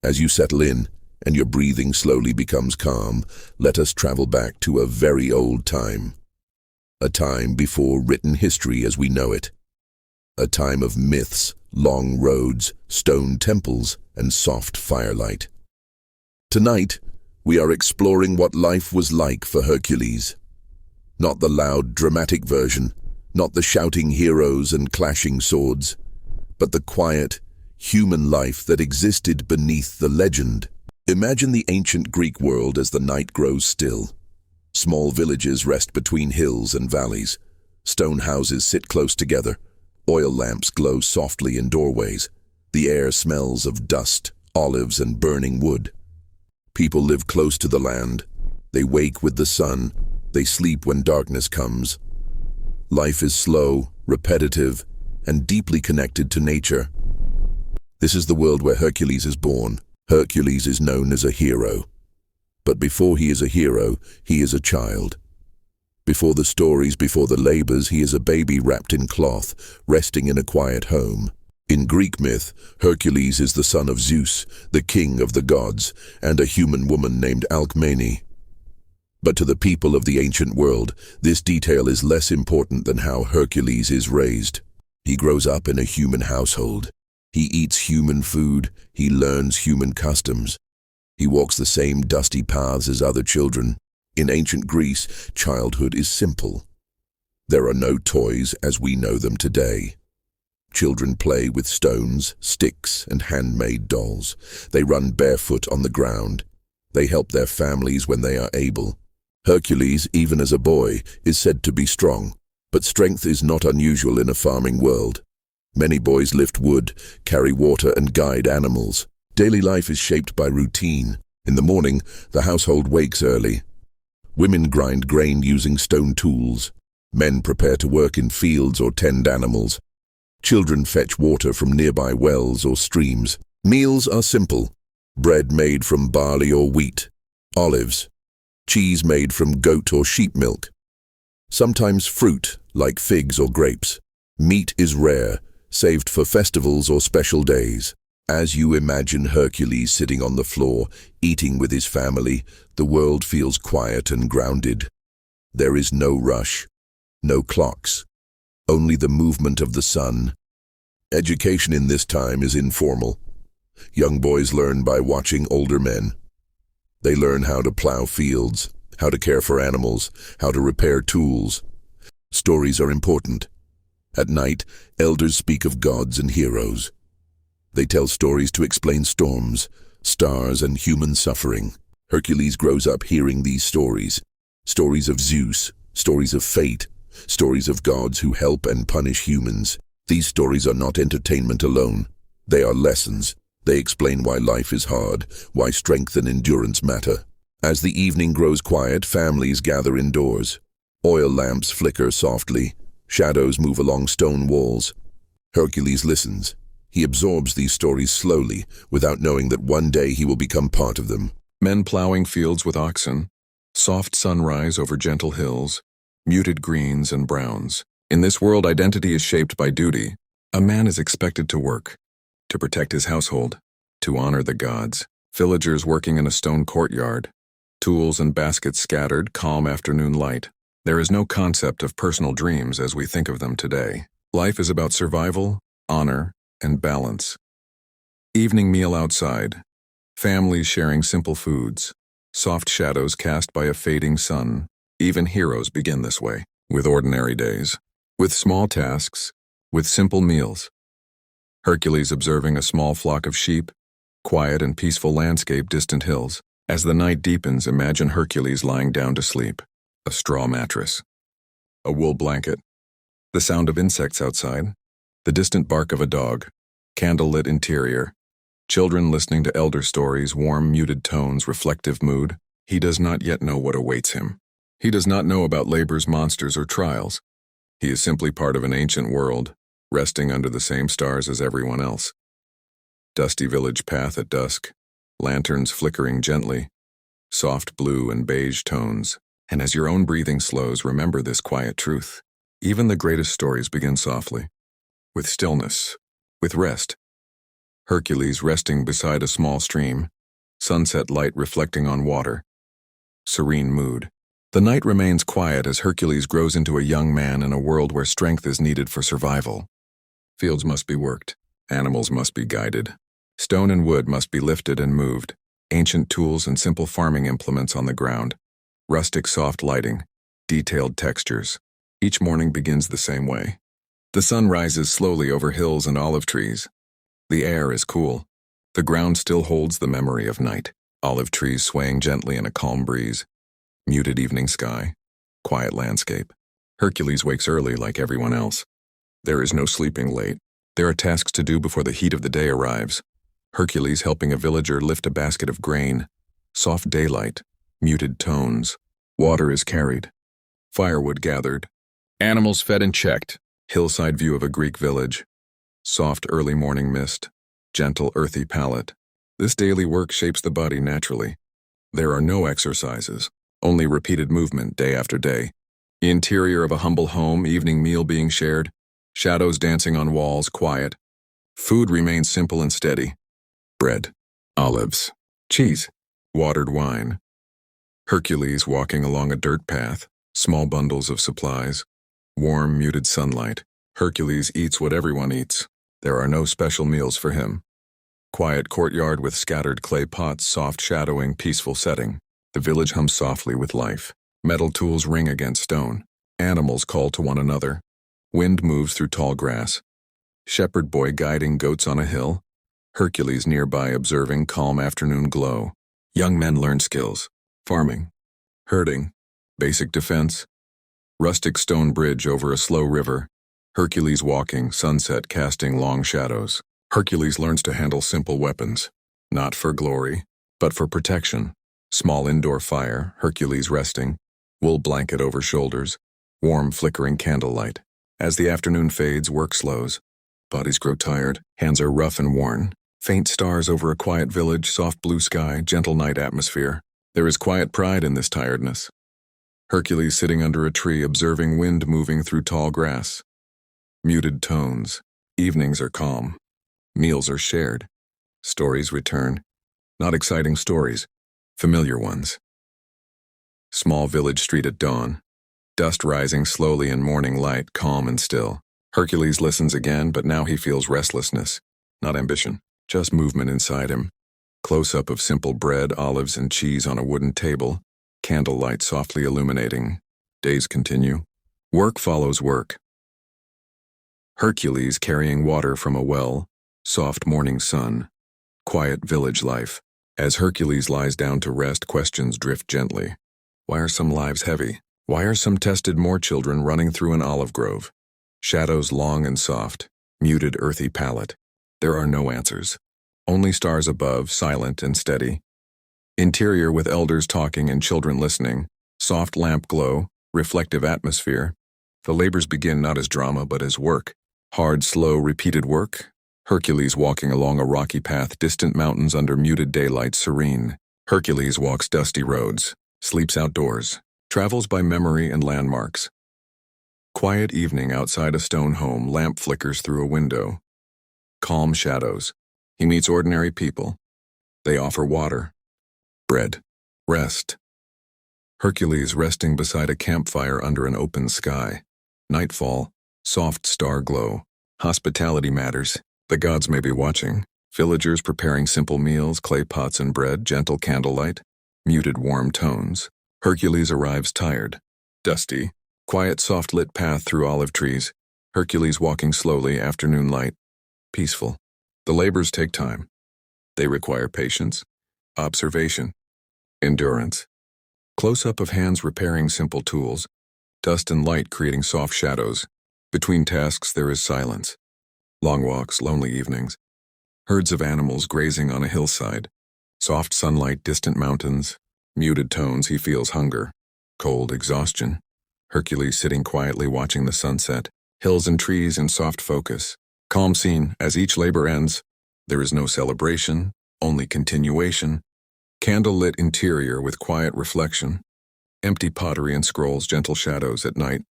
As you settle in, and your breathing slowly becomes calm, let us travel back to a very old time. A time before written history as we know it. A time of myths, long roads, stone temples, and soft firelight. Tonight, we are exploring what life was like for Hercules. Not the loud, dramatic version, not the shouting heroes and clashing swords, but the quiet, human life that existed beneath the legend. Imagine the ancient Greek world as the night grows still. Small villages rest between hills and valleys. Stone houses sit close together. Oil lamps glow softly in doorways. The air smells of dust, olives, and burning wood. People live close to the land. They wake with the sun. They sleep when darkness comes. Life is slow, repetitive, and deeply connected to nature. This is the world where Hercules is born. Hercules is known as a hero. But before he is a hero, he is a child. Before the stories, before the labors, he is a baby wrapped in cloth, resting in a quiet home. In Greek myth, Hercules is the son of Zeus, the king of the gods, and a human woman named Alcmene. But to the people of the ancient world, this detail is less important than how Hercules is raised. He grows up in a human household. He eats human food. He learns human customs. He walks the same dusty paths as other children. In ancient Greece, childhood is simple. There are no toys as we know them today. Children play with stones, sticks, and handmade dolls. They run barefoot on the ground. They help their families when they are able. Hercules, even as a boy, is said to be strong, but strength is not unusual in a farming world. Many boys lift wood, carry water, and guide animals. Daily life is shaped by routine. In the morning, the household wakes early. Women grind grain using stone tools. Men prepare to work in fields or tend animals. Children fetch water from nearby wells or streams. Meals are simple. Bread made from barley or wheat. Olives. Cheese made from goat or sheep milk. Sometimes fruit, like figs or grapes. Meat is rare, saved for festivals or special days. As you imagine Hercules sitting on the floor, eating with his family, the world feels quiet and grounded. There is no rush, no clocks, only the movement of the sun. Education in this time is informal. Young boys learn by watching older men. They learn how to plow fields, how to care for animals, how to repair tools. Stories are important. At night, elders speak of gods and heroes. They tell stories to explain storms, stars, and human suffering. Hercules grows up hearing these stories. Stories of Zeus, stories of fate, stories of gods who help and punish humans. These stories are not entertainment alone. They are lessons. They explain why life is hard, why strength and endurance matter. As the evening grows quiet, families gather indoors. Oil lamps flicker softly. Shadows move along stone walls. Hercules listens. He absorbs these stories slowly, without knowing that one day he will become part of them. Men plowing fields with oxen, soft sunrise over gentle hills, muted greens and browns. In this world, identity is shaped by duty. A man is expected to work, to protect his household, to honor the gods. Villagers working in a stone courtyard, tools and baskets scattered, calm afternoon light. There is no concept of personal dreams as we think of them today. Life is about survival, honor, and balance. Evening meal outside, families sharing simple foods, soft shadows cast by a fading sun. Even heroes begin this way, with ordinary days, with small tasks, with simple meals. Hercules observing a small flock of sheep, quiet and peaceful landscape, distant hills. As the night deepens, imagine Hercules lying down to sleep. A straw mattress, a wool blanket, the sound of insects outside, the distant bark of a dog, candlelit interior, children listening to elder stories, warm, muted tones, reflective mood. He does not yet know what awaits him. He does not know about labor's monsters or trials. He is simply part of an ancient world, resting under the same stars as everyone else. Dusty village path at dusk, lanterns flickering gently, soft blue and beige tones. And as your own breathing slows, remember this quiet truth. Even the greatest stories begin softly, with stillness, with rest. Hercules resting beside a small stream, sunset light reflecting on water. Serene mood. The night remains quiet as Hercules grows into a young man in a world where strength is needed for survival. Fields must be worked. Animals must be guided. Stone and wood must be lifted and moved. Ancient tools and simple farming implements on the ground. Rustic soft lighting. Detailed textures. Each morning begins the same way. The sun rises slowly over hills and olive trees. The air is cool. The ground still holds the memory of night. Olive trees swaying gently in a calm breeze. Muted evening sky. Quiet landscape. Hercules wakes early like everyone else. There is no sleeping late. There are tasks to do before the heat of the day arrives. Hercules helping a villager lift a basket of grain. Soft daylight. Muted tones. Water is carried. Firewood gathered. Animals fed and checked. Hillside view of a Greek village. Soft early morning mist. Gentle earthy palate. This daily work shapes the body naturally. There are no exercises, only repeated movement day after day. The interior of a humble home, evening meal being shared. Shadows dancing on walls, quiet. Food remains simple and steady. Bread, olives, cheese, watered wine. Hercules walking along a dirt path, small bundles of supplies. Warm, muted sunlight. Hercules eats what everyone eats. There are no special meals for him. Quiet courtyard with scattered clay pots, soft shadowing, peaceful setting. The village hums softly with life. Metal tools ring against stone. Animals call to one another. Wind moves through tall grass. Shepherd boy guiding goats on a hill. Hercules nearby observing calm afternoon glow. Young men learn skills. Farming. Herding. Basic defense. Rustic stone bridge over a slow river. Hercules walking, sunset casting long shadows. Hercules learns to handle simple weapons. Not for glory, but for protection. Small indoor fire, Hercules resting. Wool blanket over shoulders. Warm flickering candlelight. As the afternoon fades, work slows. Bodies grow tired, hands are rough and worn. Faint stars over a quiet village, soft blue sky, gentle night atmosphere. There is quiet pride in this tiredness. Hercules sitting under a tree observing wind moving through tall grass. Muted tones. Evenings are calm. Meals are shared. Stories return. Not exciting stories, familiar ones. Small village street at dawn. Dust rising slowly in morning light, calm and still. Hercules listens again, but now he feels restlessness. Not ambition, just movement inside him. Close-up of simple bread, olives, and cheese on a wooden table. Candlelight softly illuminating. Days continue. Work follows work. Hercules carrying water from a well. Soft morning sun. Quiet village life. As Hercules lies down to rest, questions drift gently. Why are some lives heavy? Why are some tested more children running through an olive grove? Shadows long and soft. Muted earthy palette. There are no answers. Only stars above, silent and steady. Interior with elders talking and children listening. Soft lamp glow. Reflective atmosphere. The labors begin not as drama but as work. Hard, slow, repeated work. Hercules walking along a rocky path, distant mountains under muted daylight, serene. Hercules walks dusty roads, sleeps outdoors, travels by memory and landmarks. Quiet evening outside a stone home, lamp flickers through a window. Calm shadows. He meets ordinary people. They offer water, bread, rest. Hercules resting beside a campfire under an open sky. Nightfall, soft star glow. Hospitality matters. The gods may be watching. Villagers preparing simple meals, clay pots and bread, gentle candlelight, muted warm tones. Hercules arrives tired, dusty. Quiet soft lit path through olive trees. Hercules walking slowly, afternoon light. Peaceful. The labors take time. They require patience, observation, endurance. Close-up of hands repairing simple tools. Dust and light creating soft shadows. Between tasks there is silence. Long walks, lonely evenings. Herds of animals grazing on a hillside. Soft sunlight, distant mountains. Muted tones, he feels hunger. Cold, exhaustion. Hercules sitting quietly watching the sunset. Hills and trees in soft focus. Calm scene, as each labor ends. There is no celebration, only continuation. Candle-lit interior with quiet reflection. Empty pottery and scrolls, gentle shadows at night.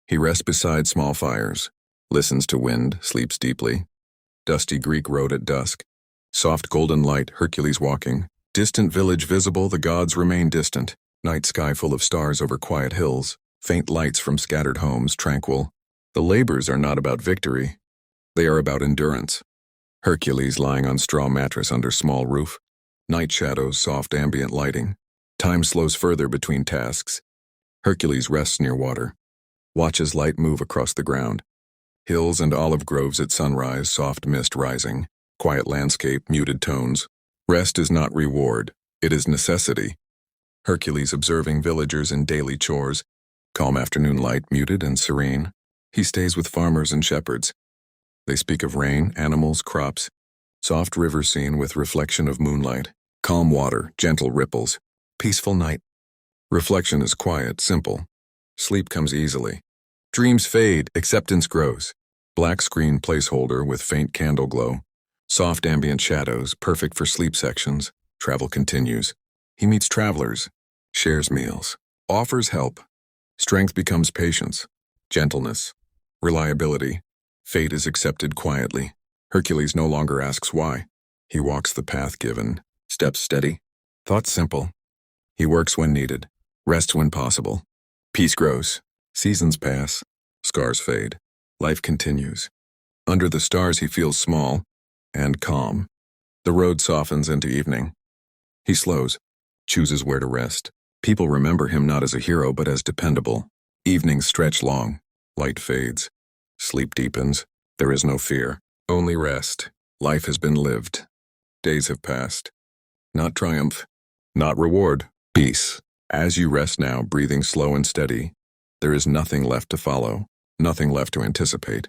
He rests beside small fires. Listens to wind, sleeps deeply. Dusty Greek road at dusk. Soft golden light, Hercules walking. Distant village visible, the gods remain distant. Night sky full of stars over quiet hills. Faint lights from scattered homes, tranquil. The labors are not about victory. They are about endurance. Hercules lying on straw mattress under small roof. Night shadows, soft ambient lighting. Time slows further between tasks. Hercules rests near water. Watches light move across the ground. Hills and olive groves at sunrise, soft mist rising. Quiet landscape, muted tones. Rest is not reward, it is necessity. Hercules observing villagers in daily chores. Calm afternoon light, muted and serene. He stays with farmers and shepherds. They speak of rain, animals, crops. Soft river scene with reflection of moonlight. Calm water, gentle ripples. Peaceful night. Reflection is quiet, simple. Sleep comes easily. Dreams fade, acceptance grows. Black screen placeholder with faint candle glow. Soft ambient shadows, perfect for sleep sections. Travel continues. He meets travelers, shares meals, offers help. Strength becomes patience, gentleness, reliability. Fate is accepted quietly. Hercules no longer asks why. He walks the path given, steps steady, thoughts simple. He works when needed, rests when possible. Peace grows, seasons pass, scars fade. Life continues. Under the stars he feels small and calm. The road softens into evening. He slows, chooses where to rest. People remember him not as a hero but as dependable. Evenings stretch long, light fades. Sleep deepens. There is no fear, only rest. Life has been lived. Days have passed. Not triumph, not reward, peace. As you rest now, breathing slow and steady, there is nothing left to follow, nothing left to anticipate.